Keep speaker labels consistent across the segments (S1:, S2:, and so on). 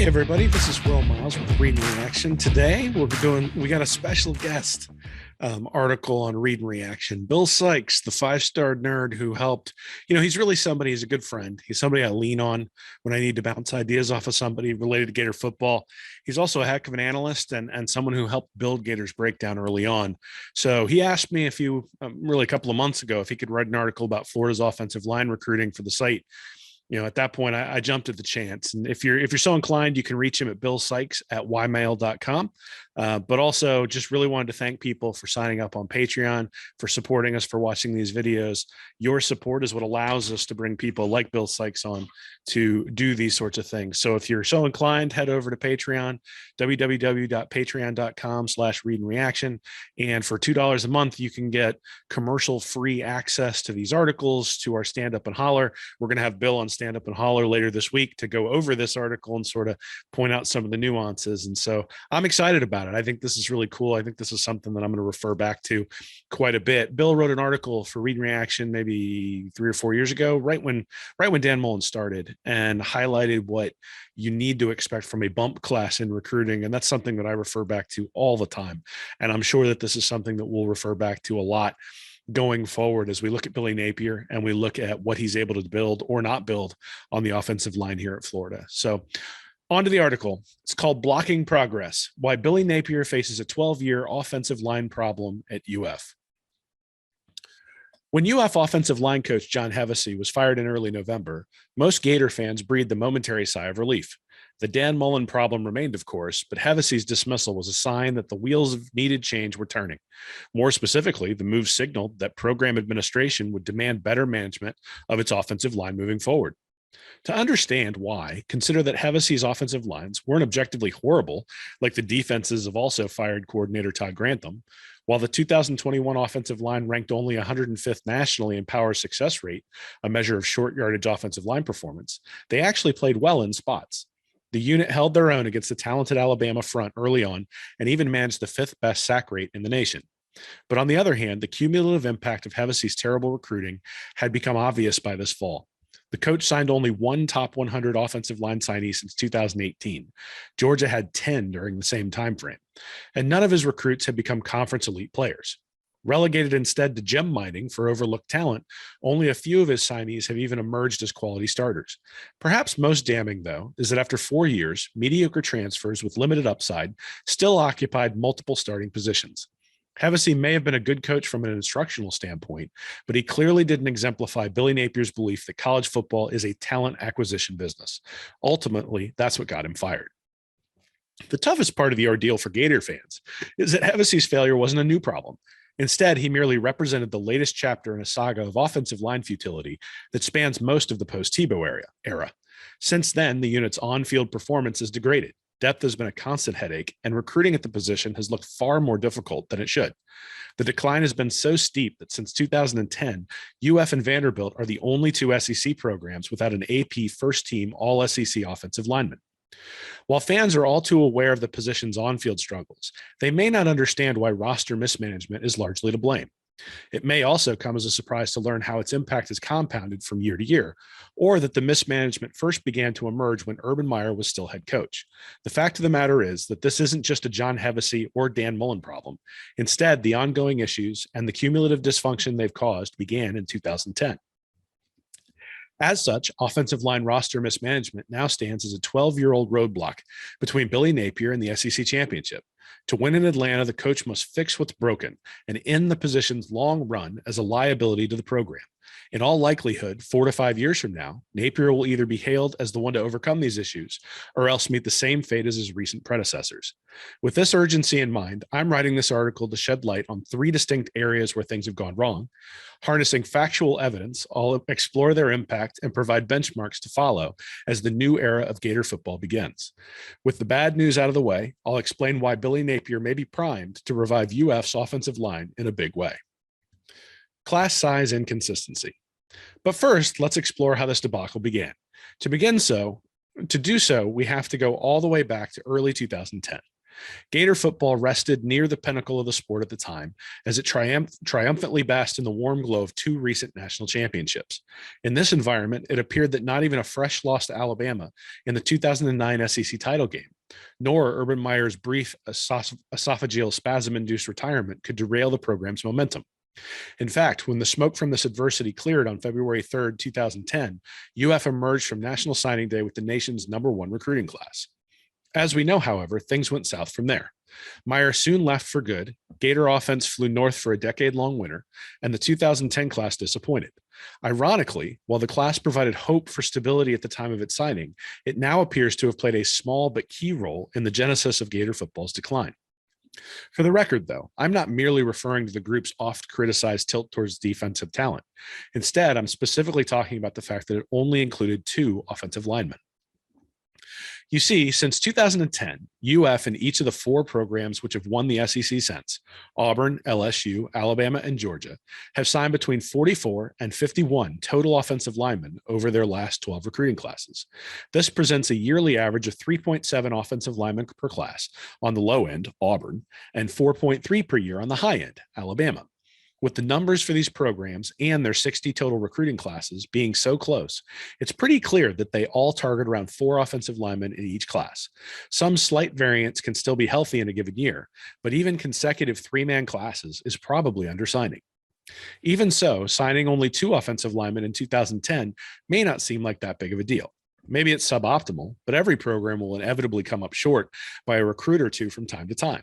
S1: Hey everybody, this is Will Miles with Read and Reaction. Today we got a special guest article on Read and Reaction. Bill Sikes, the five-star nerd who helped, he's really somebody, he's a good friend. He's somebody I lean on when I need to bounce ideas off of somebody related to Gator football. He's also a heck of an analyst and someone who helped build Gators Breakdown early on. So he asked me a couple of months ago, if he could write an article about Florida's offensive line recruiting for the site. At that point, I jumped at the chance. And if you're so inclined, you can reach him at billsykes@ymail.com. But also just really wanted to thank people for signing up on Patreon, for supporting us, for watching these videos. Your support is what allows us to bring people like Bill Sikes on to do these sorts of things. So if you're so inclined, head over to Patreon, www.patreon.com/readandreaction. And for $2 a month, you can get commercial-free access to these articles, to our Stand Up and Holler. We're going to have Bill on Stand Up and Holler later this week to go over this article and sort of point out some of the nuances. And so I'm excited about it. I think this is really cool. I think this is something that I'm going to refer back to quite a bit. Bill wrote an article for Read and Reaction maybe 3 or 4 years ago, right when Dan Mullen started, and highlighted what you need to expect from a bump class in recruiting. And that's something that I refer back to all the time. And I'm sure that this is something that we'll refer back to a lot going forward as we look at Billy Napier and we look at what he's able to build or not build on the offensive line here at Florida. So on to the article. It's called Blocking Progress: Why Billy Napier Faces a 12-Year Offensive Line Problem at UF. When UF offensive line coach John Hevesy was fired in early November, most Gator fans breathed a momentary sigh of relief. The Dan Mullen problem remained, of course, but Hevesy's dismissal was a sign that the wheels of needed change were turning. More specifically, the move signaled that program administration would demand better management of its offensive line moving forward. To understand why, consider that Hevesy's offensive lines weren't objectively horrible, like the defenses of also fired coordinator Todd Grantham. While the 2021 offensive line ranked only 105th nationally in power success rate, a measure of short yardage offensive line performance, they actually played well in spots. The unit held their own against the talented Alabama front early on and even managed the 5th best sack rate in the nation. But on the other hand, the cumulative impact of Hevesy's terrible recruiting had become obvious by this fall. The coach signed only one top 100 offensive line signee since 2018. Georgia had 10 during the same time frame, and none of his recruits had become conference elite players. Relegated instead to gem mining for overlooked talent, only a few of his signees have even emerged as quality starters. Perhaps most damning, though, is that after 4 years, mediocre transfers with limited upside still occupied multiple starting positions. Hevesy may have been a good coach from an instructional standpoint, but he clearly didn't exemplify Billy Napier's belief that college football is a talent acquisition business. Ultimately, that's what got him fired. The toughest part of the ordeal for Gator fans is that Hevesy's failure wasn't a new problem. Instead, he merely represented the latest chapter in a saga of offensive line futility that spans most of the post-Tebow era. Since then, the unit's on-field performance has degraded. Depth has been a constant headache, and recruiting at the position has looked far more difficult than it should. The decline has been so steep that since 2010, UF and Vanderbilt are the only two SEC programs without an AP first-team All-SEC offensive lineman. While fans are all too aware of the position's on-field struggles, they may not understand why roster mismanagement is largely to blame. It may also come as a surprise to learn how its impact is compounded from year to year, or that the mismanagement first began to emerge when Urban Meyer was still head coach. The fact of the matter is that this isn't just a John Hevesy or Dan Mullen problem. Instead, the ongoing issues and the cumulative dysfunction they've caused began in 2010. As such, offensive line roster mismanagement now stands as a 12-year-old roadblock between Billy Napier and the SEC championship. To win in Atlanta, the coach must fix what's broken and end the position's long run as a liability to the program. In all likelihood, 4 to 5 years from now, Napier will either be hailed as the one to overcome these issues or else meet the same fate as his recent predecessors. With this urgency in mind, I'm writing this article to shed light on 3 distinct areas where things have gone wrong. Harnessing factual evidence, I'll explore their impact and provide benchmarks to follow as the new era of Gator football begins. With the bad news out of the way, I'll explain why Billy Napier may be primed to revive UF's offensive line in a big way. Class size inconsistency. But first, let's explore how this debacle began. To do so, we have to go all the way back to early 2010. Gator football rested near the pinnacle of the sport at the time as it triumphantly basked in the warm glow of two recent national championships. In this environment, it appeared that not even a fresh loss to Alabama in the 2009 SEC title game, nor Urban Meyer's brief esophageal spasm-induced retirement could derail the program's momentum. In fact, when the smoke from this adversity cleared on February 3rd, 2010, UF emerged from National Signing Day with the nation's #1 recruiting class. As we know, however, things went south from there. Meyer soon left for good, Gator offense flew north for a decade-long winter, and the 2010 class disappointed. Ironically, while the class provided hope for stability at the time of its signing, it now appears to have played a small but key role in the genesis of Gator football's decline. For the record, though, I'm not merely referring to the group's oft-criticized tilt towards defensive talent. Instead, I'm specifically talking about the fact that it only included 2 offensive linemen. You see, since 2010, UF and each of the 4 programs which have won the SEC since, Auburn, LSU, Alabama, and Georgia, have signed between 44 and 51 total offensive linemen over their last 12 recruiting classes. This presents a yearly average of 3.7 offensive linemen per class on the low end, Auburn, and 4.3 per year on the high end, Alabama. With the numbers for these programs and their 60 total recruiting classes being so close, it's pretty clear that they all target around 4 offensive linemen in each class. Some slight variance can still be healthy in a given year, but even consecutive 3-man classes is probably undersigning. Even so, signing only 2 offensive linemen in 2010 may not seem like that big of a deal. Maybe it's suboptimal, but every program will inevitably come up short by a recruit or 2 from time to time.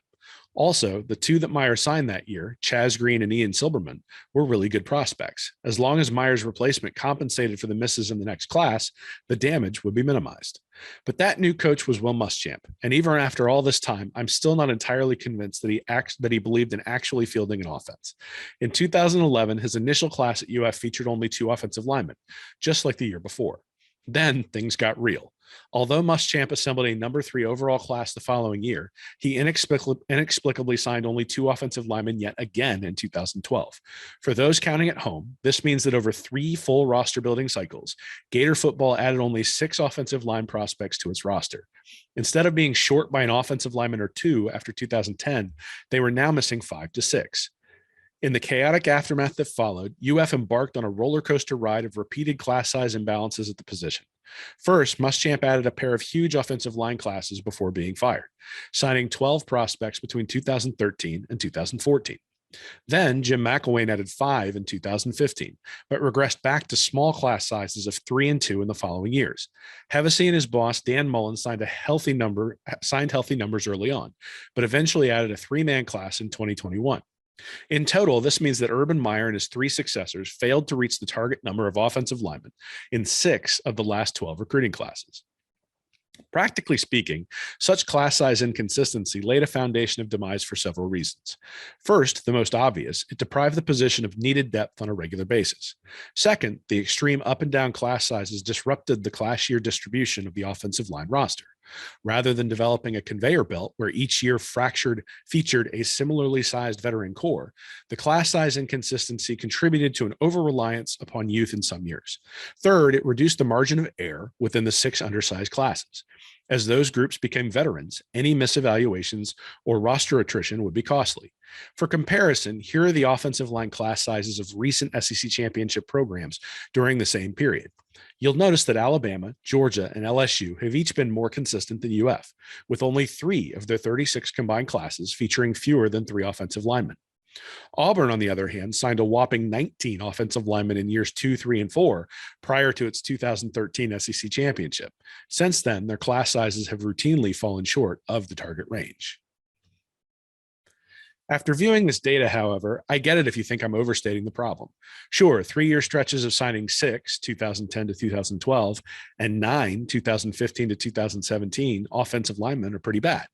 S1: Also, the 2 that Meyer signed that year, Chaz Green and Ian Silberman, were really good prospects. As long as Meyer's replacement compensated for the misses in the next class, the damage would be minimized. But that new coach was Will Muschamp, and even after all this time, I'm still not entirely convinced that he believed in actually fielding an offense. In 2011, his initial class at UF featured only 2 offensive linemen, just like the year before. Then things got real. Although Muschamp assembled a #3 overall class the following year, he inexplicably signed only 2 offensive linemen yet again in 2012. For those counting at home, this means that over 3 full roster building cycles, Gator football added only 6 offensive line prospects to its roster. Instead of being short by an offensive lineman or 2 after 2010, they were now missing 5 to 6. In the chaotic aftermath that followed, UF embarked on a roller coaster ride of repeated class size imbalances at the position. First, Muschamp added a pair of huge offensive line classes before being fired, signing 12 prospects between 2013 and 2014. Then Jim McElwain added 5 in 2015, but regressed back to small class sizes of 3 and 2 in the following years. Hevesy and his boss, Dan Mullen, signed healthy numbers early on, but eventually added a 3-man class in 2021. In total, this means that Urban Meyer and his 3 successors failed to reach the target number of offensive linemen in 6 of the last 12 recruiting classes. Practically speaking, such class size inconsistency laid a foundation of demise for several reasons. First, the most obvious, it deprived the position of needed depth on a regular basis. Second, the extreme up and down class sizes disrupted the class year distribution of the offensive line roster. Rather than developing a conveyor belt where each year featured a similarly sized veteran core, the class size inconsistency contributed to an over-reliance upon youth in some years. Third, it reduced the margin of error within the 6 undersized classes. As those groups became veterans, any misevaluations or roster attrition would be costly. For comparison, here are the offensive line class sizes of recent SEC championship programs during the same period. You'll notice that Alabama, Georgia, and LSU have each been more consistent than UF, with only 3 of their 36 combined classes featuring fewer than 3 offensive linemen. Auburn, on the other hand, signed a whopping 19 offensive linemen in years 2, 3, and 4 prior to its 2013 SEC championship. Since then, their class sizes have routinely fallen short of the target range. After viewing this data, however, I get it if you think I'm overstating the problem. Sure, 3-year stretches of signing 6, 2010 to 2012, and 9, 2015 to 2017, offensive linemen are pretty bad.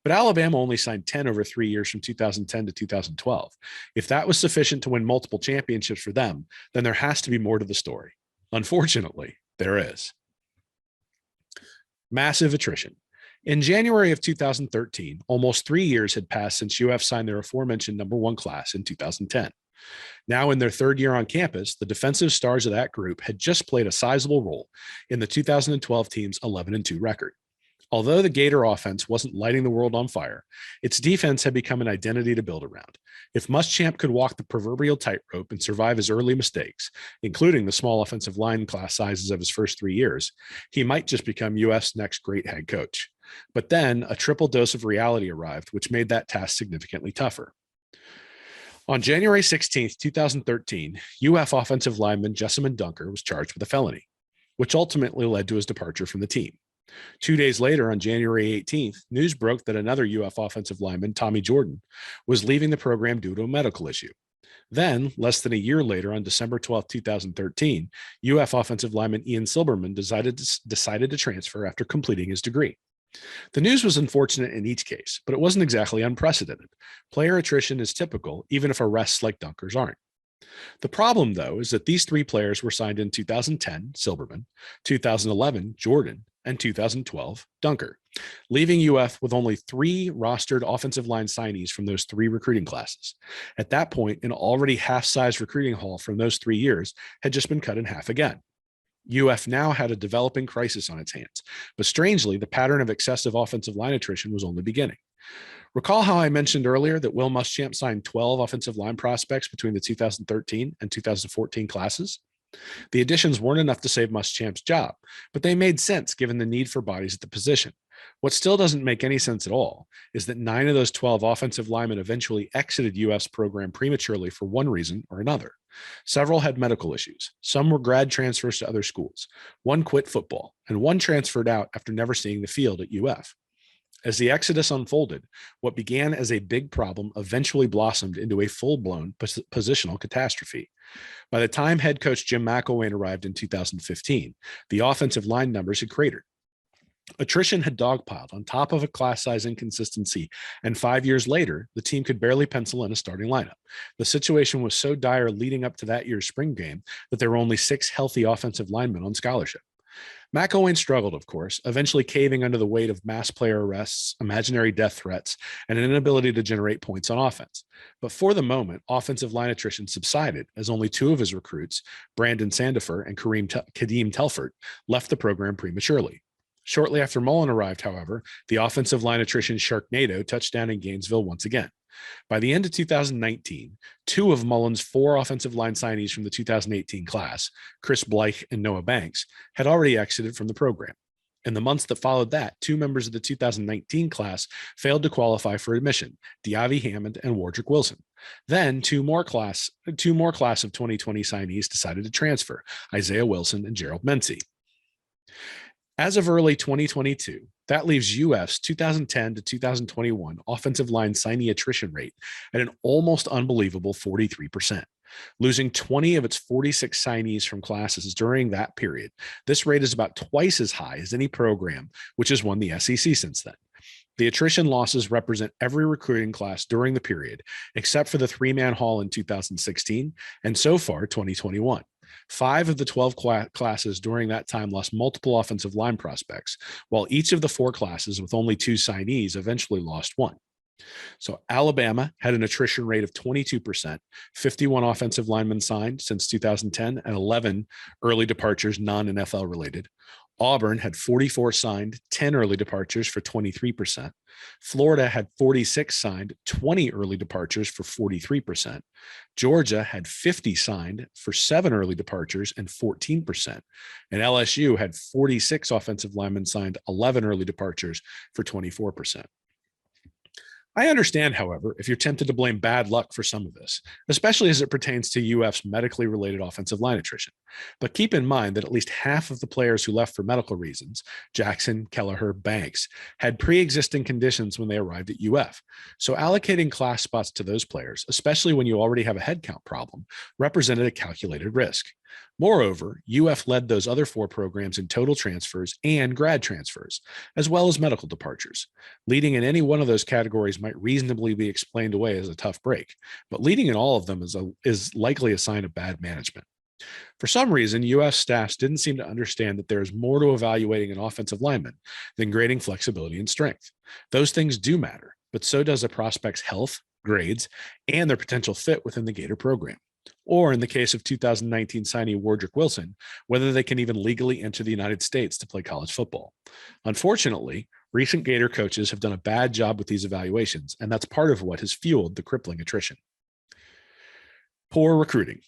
S1: But Alabama only signed 10 over 3 years from 2010 to 2012. If that was sufficient to win multiple championships for them, then there has to be more to the story. Unfortunately, there is. Massive attrition. In January of 2013, almost 3 years had passed since UF signed their aforementioned #1 class in 2010. Now in their 3rd year on campus, the defensive stars of that group had just played a sizable role in the 2012 team's 11-2 record. Although the Gator offense wasn't lighting the world on fire, its defense had become an identity to build around. If Muschamp could walk the proverbial tightrope and survive his early mistakes, including the small offensive line class sizes of his first 3 years, he might just become UF's next great head coach. But then a triple dose of reality arrived, which made that task significantly tougher. On January 16th, 2013, UF offensive lineman Jessamine Dunker was charged with a felony, which ultimately led to his departure from the team. 2 days later, on January 18th, news broke that another UF offensive lineman, Tommy Jordan, was leaving the program due to a medical issue. Then, less than a year later, on December 12, 2013, UF offensive lineman Ian Silberman decided to transfer after completing his degree. The news was unfortunate in each case, but it wasn't exactly unprecedented. Player attrition is typical, even if arrests like Dunker's aren't. The problem, though, is that these three players were signed in 2010, Silberman, 2011, Jordan, and 2012, Dunker, leaving UF with only 3 rostered offensive line signees from those 3 recruiting classes. At that point, an already half-sized recruiting haul from those 3 years had just been cut in half again. UF now had a developing crisis on its hands, but strangely, the pattern of excessive offensive line attrition was only beginning. Recall how I mentioned earlier that Will Muschamp signed 12 offensive line prospects between the 2013 and 2014 classes? The additions weren't enough to save Muschamp's job, but they made sense given the need for bodies at the position. What still doesn't make any sense at all is that 9 of those 12 offensive linemen eventually exited UF's program prematurely for one reason or another. Several had medical issues. Some were grad transfers to other schools. One quit football, and one transferred out after never seeing the field at UF. As the exodus unfolded, what began as a big problem eventually blossomed into a full-blown positional catastrophe. By the time head coach Jim McElwain arrived in 2015, the offensive line numbers had cratered. Attrition had dogpiled on top of a class size inconsistency, and 5 years later, the team could barely pencil in a starting lineup. The situation was so dire leading up to that year's spring game that there were only 6 healthy offensive linemen on scholarship. McElwain struggled, of course, eventually caving under the weight of mass player arrests, imaginary death threats, and an inability to generate points on offense. But for the moment, offensive line attrition subsided as only 2 of his recruits, Brandon Sandifer and Kadeem Telford, left the program prematurely. Shortly after Mullen arrived, however, the offensive line attrition Sharknado touched down in Gainesville once again. By the end of 2019, 2 of Mullen's 4 offensive line signees from the 2018 class, Chris Bleich and Noah Banks, had already exited from the program. In the months that followed that, 2 members of the 2019 class failed to qualify for admission, Diaby Hammond and Wardrick Wilson. Then 2 more class of 2020 signees decided to transfer, Isaiah Wilson and Gerald Mency. As of early 2022, that leaves UF's 2010 to 2021 offensive line signee attrition rate at an almost unbelievable 43%. Losing 20 of its 46 signees from classes during that period, this rate is about twice as high as any program which has won the SEC since then. The attrition losses represent every recruiting class during the period, except for the 3-man haul in 2016 and so far 2021. 5 of the 12 classes during that time lost multiple offensive line prospects, while each of the 4 classes with only 2 signees eventually lost 1. So Alabama had an attrition rate of 22%, 51 offensive linemen signed since 2010, and 11 early departures non-NFL related. Auburn had 44 signed, 10 early departures for 23%. Florida had 46 signed, 20 early departures for 43%. Georgia had 50 signed for 7 early departures and 14%. And LSU had 46 offensive linemen signed, 11 early departures for 24%. I understand, however, if you're tempted to blame bad luck for some of this, especially as it pertains to UF's medically related offensive line attrition. But keep in mind that at least half of the players who left for medical reasons, Jackson, Kelleher, Banks, had pre-existing conditions when they arrived at UF. So allocating class spots to those players, especially when you already have a headcount problem, represented a calculated risk. Moreover, UF led those other 4 programs in total transfers and grad transfers, as well as medical departures. Leading in any one of those categories might reasonably be explained away as a tough break, but leading in all of them is likely a sign of bad management. For some reason, UF staffs didn't seem to understand that there is more to evaluating an offensive lineman than grading flexibility and strength. Those things do matter, but so does a prospect's health, grades, and their potential fit within the Gator program. or in the case of 2019 signee Wardrick Wilson, whether they can even legally enter the United States to play college football. Unfortunately, recent Gator coaches have done a bad job with these evaluations, and that's part of what has fueled the crippling attrition. Poor recruiting.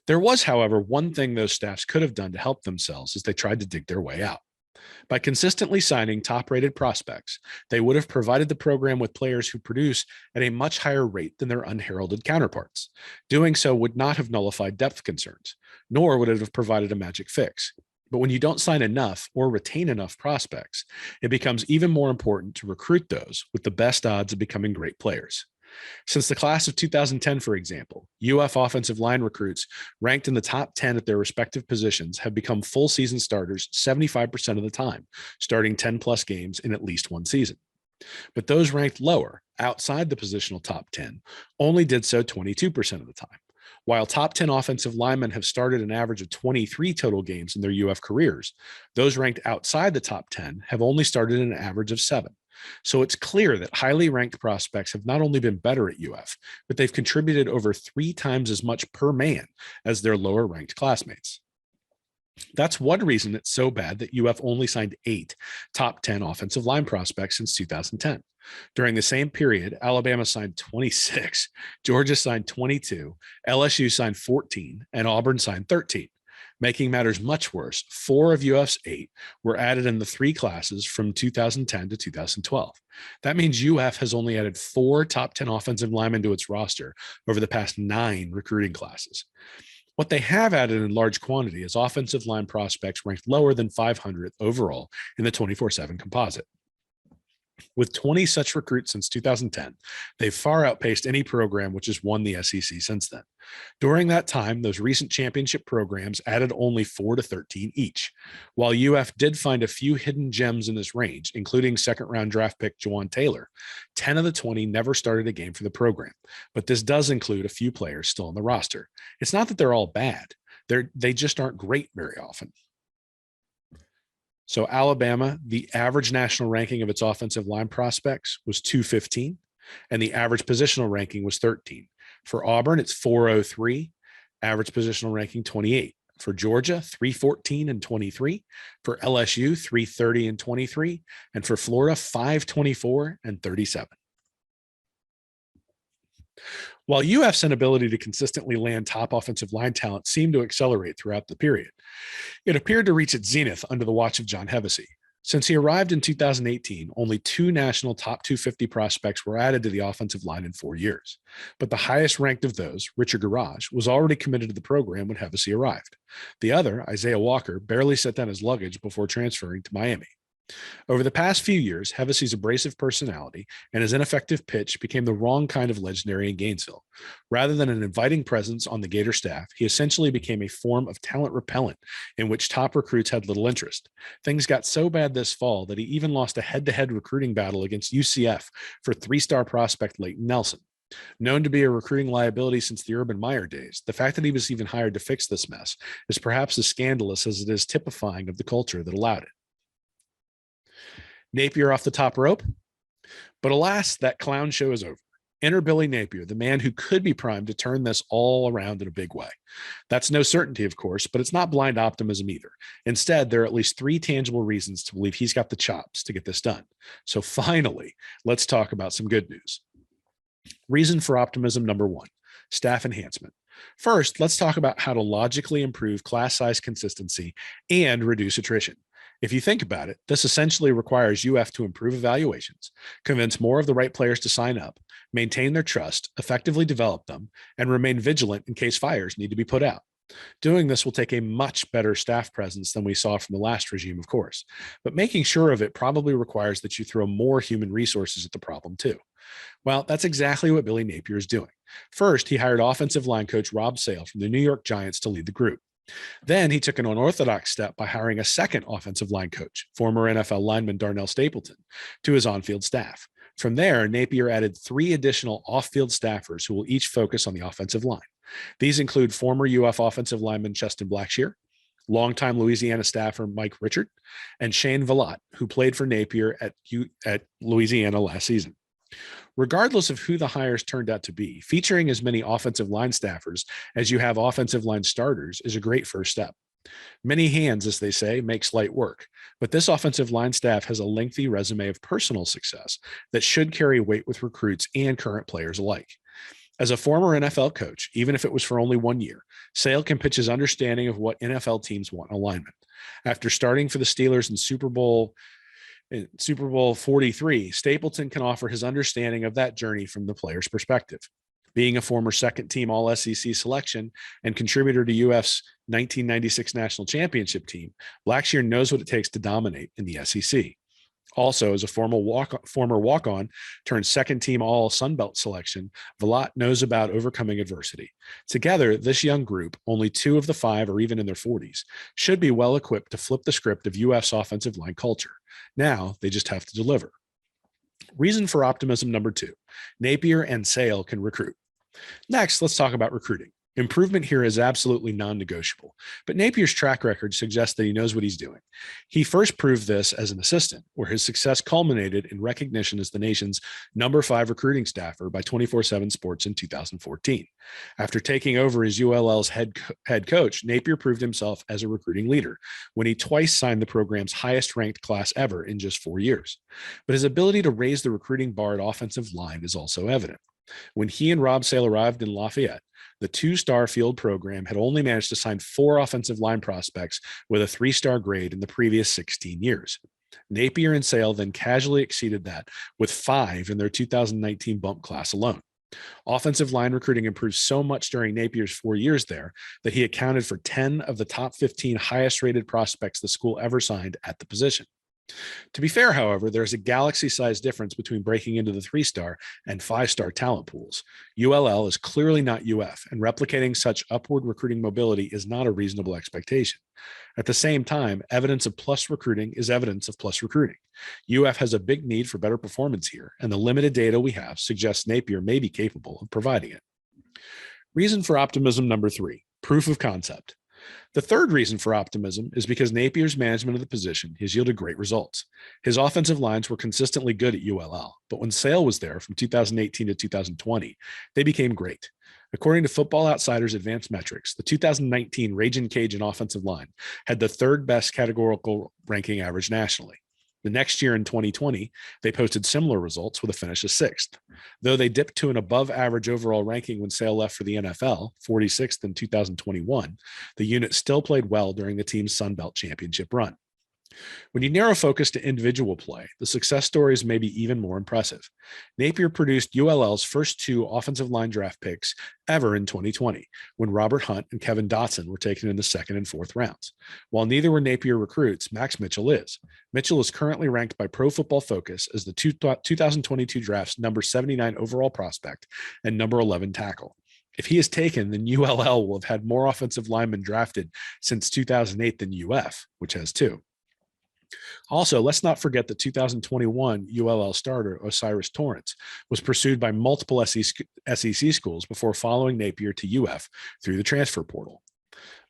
S1: There was, however, one thing those staffs could have done to help themselves as they tried to dig their way out. By consistently signing top-rated prospects, they would have provided the program with players who produce at a much higher rate than their unheralded counterparts. Doing so would not have nullified depth concerns, nor would it have provided a magic fix. But when you don't sign enough or retain enough prospects, it becomes even more important to recruit those with the best odds of becoming great players. Since the class of 2010, for example, UF offensive line recruits ranked in the top 10 at their respective positions have become full season starters 75% of the time, starting 10 plus games in at least one season. But those ranked lower, outside the positional top 10, only did so 22% of the time. While top 10 offensive linemen have started an average of 23 total games in their UF careers, those ranked outside the top 10 have only started an average of 7. So it's clear that highly ranked prospects have not only been better at UF, but they've contributed over 3 times as much per man as their lower ranked classmates. That's one reason it's so bad that UF only signed 8 top 10 offensive line prospects since 2010. During the same period, Alabama signed 26, Georgia signed 22, LSU signed 14, and Auburn signed 13. Making matters much worse, 4 of UF's 8 were added in the 3 classes from 2010 to 2012. That means UF has only added 4 top 10 offensive linemen to its roster over the past 9 recruiting classes. What they have added in large quantity is offensive line prospects ranked lower than 500th overall in the 24/7 composite. With 20 such recruits since 2010, they've far outpaced any program which has won the SEC since then. During that time, those recent championship programs added only 4 to 13 each. While UF did find a few hidden gems in this range, including second-round draft pick Juwan Taylor, 10 of the 20 never started a game for the program. But this does include a few players still on the roster. It's not that they're all bad. They just aren't great very often. So Alabama, the average national ranking of its offensive line prospects was 215, and the average positional ranking was 13. For Auburn, it's 403, average positional ranking 28. For Georgia, 314 and 23. For LSU, 330 and 23. And for Florida, 524 and 37. While UF's inability to consistently land top offensive line talent seemed to accelerate throughout the period, it appeared to reach its zenith under the watch of John Hevesy. Since he arrived in 2018, only 2 national top 250 prospects were added to the offensive line in 4 years. But the highest ranked of those, Richard Garage, was already committed to the program when Hevesy arrived. The other, Isaiah Walker, barely set down his luggage before transferring to Miami. Over the past few years, Hevesy's abrasive personality and his ineffective pitch became the wrong kind of legendary in Gainesville. Rather than an inviting presence on the Gator staff, he essentially became a form of talent repellent in which top recruits had little interest. Things got so bad this fall that he even lost a head-to-head recruiting battle against UCF for 3-star prospect Leighton Nelson. Known to be a recruiting liability since the Urban Meyer days, the fact that he was even hired to fix this mess is perhaps as scandalous as it is typifying of the culture that allowed it. Napier off the top rope. But alas, that clown show is over. Enter Billy Napier, the man who could be primed to turn this all around in a big way. That's no certainty, of course, but it's not blind optimism either. Instead, there are at least 3 tangible reasons to believe he's got the chops to get this done. So finally, let's talk about some good news. Reason for optimism number 1, staff enhancement. First, let's talk about how to logically improve class size consistency and reduce attrition. If you think about it, this essentially requires UF to improve evaluations, convince more of the right players to sign up, maintain their trust, effectively develop them, and remain vigilant in case fires need to be put out. Doing this will take a much better staff presence than we saw from the last regime, of course, but making sure of it probably requires that you throw more human resources at the problem too. Well, that's exactly what Billy Napier is doing. First, he hired offensive line coach Rob Sale from the New York Giants to lead the group. Then he took an unorthodox step by hiring a second offensive line coach, former NFL lineman Darnell Stapleton, to his on-field staff. From there, Napier added 3 additional off-field staffers who will each focus on the offensive line. These include former UF offensive lineman Cheston Blackshear, longtime Louisiana staffer Mike Richard, and Shane Vallot, who played for Napier at Louisiana last season. Regardless of who the hires turned out to be, featuring as many offensive line staffers as you have offensive line starters is a great first step. Many hands, as they say, makes light work, but this offensive line staff has a lengthy resume of personal success that should carry weight with recruits and current players alike. As a former NFL coach, even if it was for only 1 year, Sale can pitch his understanding of what NFL teams want in alignment. After starting for the Steelers in Super Bowl 43, Stapleton can offer his understanding of that journey from the player's perspective. Being a former second-team All-SEC selection and contributor to UF's 1996 national championship team, Blackshear knows what it takes to dominate in the SEC. Also, as a former walk-on turned second-team All-Sunbelt selection, Velat knows about overcoming adversity. Together, this young group, only 2 of the 5 are even in their 40s, should be well-equipped to flip the script of UF's offensive line culture. Now, they just have to deliver. Reason for optimism number 2, Napier and Sale can recruit. Next, let's talk about recruiting. Improvement here is absolutely non-negotiable, but Napier's track record suggests that he knows what he's doing. He first proved this as an assistant, where his success culminated in recognition as the nation's number 5 recruiting staffer by 24/7 Sports in 2014. After taking over as ULL's head coach, Napier proved himself as a recruiting leader when he twice signed the program's highest-ranked class ever in just 4 years. But his ability to raise the recruiting bar at offensive line is also evident. When he and Rob Sale arrived in Lafayette, the 2-star field program had only managed to sign 4 offensive line prospects with a 3-star grade in the previous 16 years. Napier and Sale then casually exceeded that with 5 in their 2019 bump class alone. Offensive line recruiting improved so much during Napier's 4 years there that he accounted for 10 of the top 15 highest-rated prospects the school ever signed at the position. To be fair, however, there's a galaxy-sized difference between breaking into the 3-star and 5-star talent pools. ULL is clearly not UF, and replicating such upward recruiting mobility is not a reasonable expectation. At the same time, evidence of plus recruiting is evidence of plus recruiting. UF has a big need for better performance here, and the limited data we have suggests Napier may be capable of providing it. Reason for optimism number 3, proof of concept. The third reason for optimism is because Napier's management of the position has yielded great results. His offensive lines were consistently good at ULL, but when Sale was there from 2018 to 2020, they became great. According to Football Outsiders Advanced Metrics, the 2019 Ragin' Cajun offensive line had the 3rd best categorical ranking average nationally. The next year in 2020, they posted similar results with a finish of 6th. Though they dipped to an above-average overall ranking when Sale left for the NFL, 46th in 2021, the unit still played well during the team's Sun Belt championship run. When you narrow focus to individual play, the success stories may be even more impressive. Napier produced ULL's first 2 offensive line draft picks ever in 2020, when Robert Hunt and Kevin Dotson were taken in the 2nd and 4th rounds. While neither were Napier recruits, Max Mitchell is. Mitchell is currently ranked by Pro Football Focus as the 2022 draft's number 79 overall prospect and number 11 tackle. If he is taken, then ULL will have had more offensive linemen drafted since 2008 than UF, which has 2. Also, let's not forget the 2021 ULL starter, Osiris Torrance, was pursued by multiple SEC schools before following Napier to UF through the transfer portal.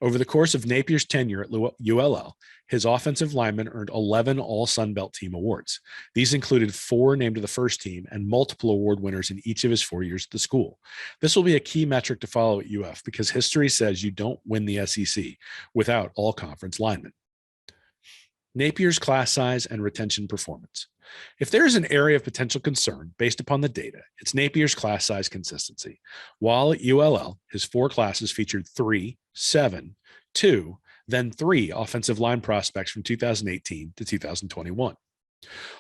S1: Over the course of Napier's tenure at ULL, his offensive linemen earned 11 All-Sun Belt team awards. These included 4 named to the first team and multiple award winners in each of his 4 years at the school. This will be a key metric to follow at UF because history says you don't win the SEC without all-conference linemen. Napier's class size and retention performance. If there is an area of potential concern based upon the data, it's Napier's class size consistency. While at ULL, his 4 classes featured 3, 7, 2, then 3 offensive line prospects from 2018 to 2021.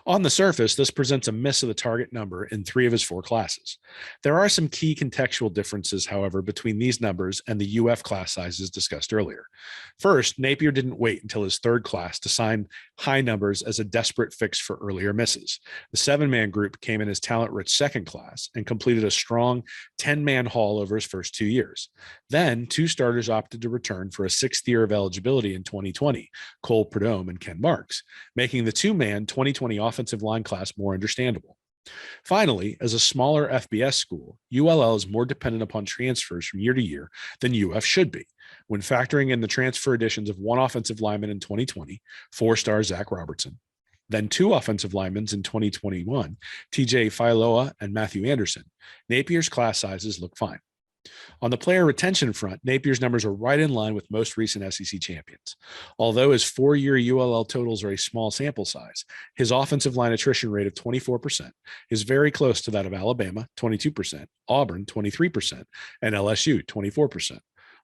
S1: On the surface, this presents a miss of the target number in 3 of his 4 classes. There are some key contextual differences, however, between these numbers and the UF class sizes discussed earlier. First, Napier didn't wait until his 3rd class to sign high numbers as a desperate fix for earlier misses. The 7-man group came in his talent-rich 2nd class and completed a strong 10-man haul over his first 2 years. Then, 2 starters opted to return for a 6th year of eligibility in 2020, Cole Prudhomme and Ken Marks, making the 2-man 2020 offensive line class more understandable. Finally, as a smaller FBS school, ULL is more dependent upon transfers from year to year than UF should be. When factoring in the transfer additions of 1 offensive lineman in 2020, 4-star Zach Robertson, then 2 offensive linemen in 2021, TJ Failoa and Matthew Anderson. Napier's class sizes look fine. On the player retention front, Napier's numbers are right in line with most recent SEC champions. Although his 4-year ULL totals are a small sample size, his offensive line attrition rate of 24% is very close to that of Alabama, 22%, Auburn, 23%, and LSU, 24%.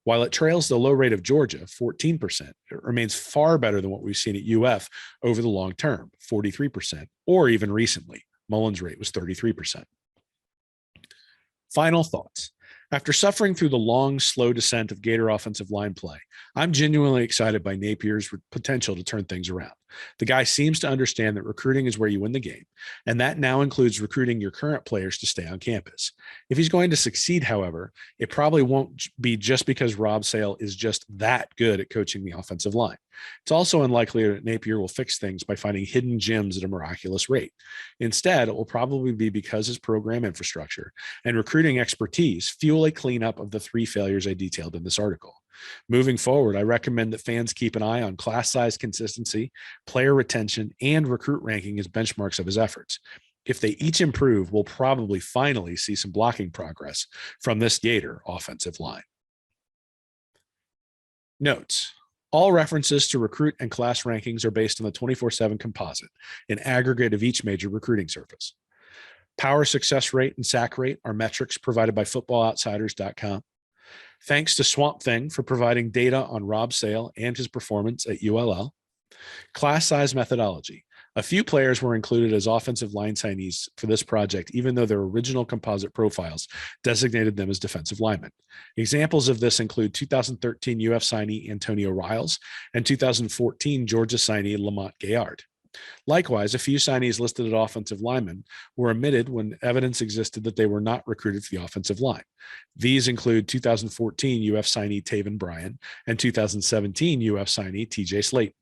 S1: While it trails the low rate of Georgia, 14%, it remains far better than what we've seen at UF over the long term, 43%, or even recently. Mullen's rate was 33%. Final thoughts. After suffering through the long, slow descent of Gator offensive line play, I'm genuinely excited by Napier's potential to turn things around. The guy seems to understand that recruiting is where you win the game, and that now includes recruiting your current players to stay on campus. If he's going to succeed, however, it probably won't be just because Rob Sale is just that good at coaching the offensive line. It's also unlikely that Napier will fix things by finding hidden gems at a miraculous rate. Instead, it will probably be because his program infrastructure and recruiting expertise fuel a cleanup of the 3 failures I detailed in this article. Moving forward, I recommend that fans keep an eye on class size consistency, player retention, and recruit ranking as benchmarks of his efforts. If they each improve, we'll probably finally see some blocking progress from this Gator offensive line. Notes. All references to recruit and class rankings are based on the 24/7 composite, an aggregate of each major recruiting service. Power success rate and sack rate are metrics provided by footballoutsiders.com. Thanks to Swamp Thing for providing data on Rob Sale and his performance at ULL. Class size methodology. A few players were included as offensive line signees for this project, even though their original composite profiles designated them as defensive linemen. Examples of this include 2013 UF signee Antonio Riles and 2014 Georgia signee Lamont Gayard. Likewise, a few signees listed as offensive linemen were omitted when evidence existed that they were not recruited for the offensive line. These include 2014 UF signee Taven Bryan and 2017 UF signee TJ Slate.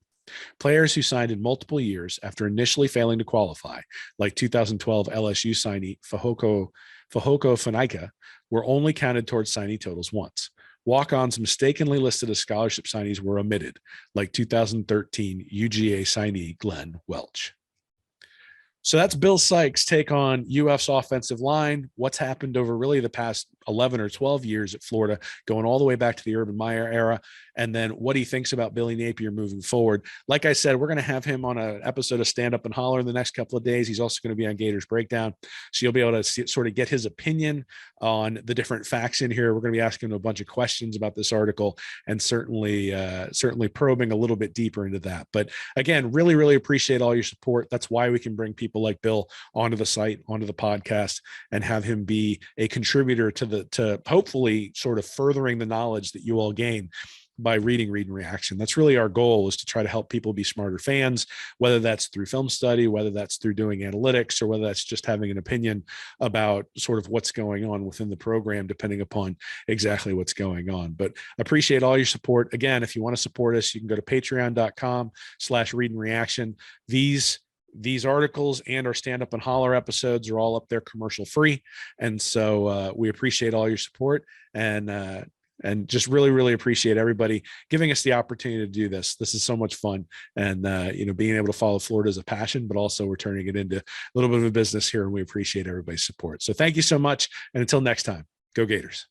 S1: Players who signed in multiple years after initially failing to qualify, like 2012 LSU signee Fahoko Fanaika, were only counted towards signee totals once. Walk-ons mistakenly listed as scholarship signees were omitted, like 2013 UGA signee Glenn Welch. So that's Bill Sikes' take on UF's offensive line, what's happened over really the past 11 or 12 years at Florida, going all the way back to the Urban Meyer era, and then what he thinks about Billy Napier moving forward. Like I said, we're going to have him on an episode of Stand Up and Holler in the next couple of days. He's also going to be on Gators Breakdown, so you'll be able to sort of get his opinion on the different facts in here. We're going to be asking him a bunch of questions about this article and certainly probing a little bit deeper into that. But again, really, really appreciate all your support. That's why we can bring people like Bill onto the site, onto the podcast, and have him be a contributor to hopefully sort of furthering the knowledge that you all gain by reading Read and Reaction. That's really our goal, is to try to help people be smarter fans, whether that's through film study, whether that's through doing analytics, or whether that's just having an opinion about sort of what's going on within the program, depending upon exactly what's going on. But appreciate all your support. Again, if you want to support us, you can go to patreon.com/Read and Reaction. These articles and our Stand Up and Holler episodes are all up there commercial free. And so we appreciate all your support, and just really, really appreciate everybody giving us the opportunity to do this. This is so much fun. And, being able to follow Florida is a passion, but also we're turning it into a little bit of a business here, and we appreciate everybody's support. So thank you so much. And until next time, go Gators.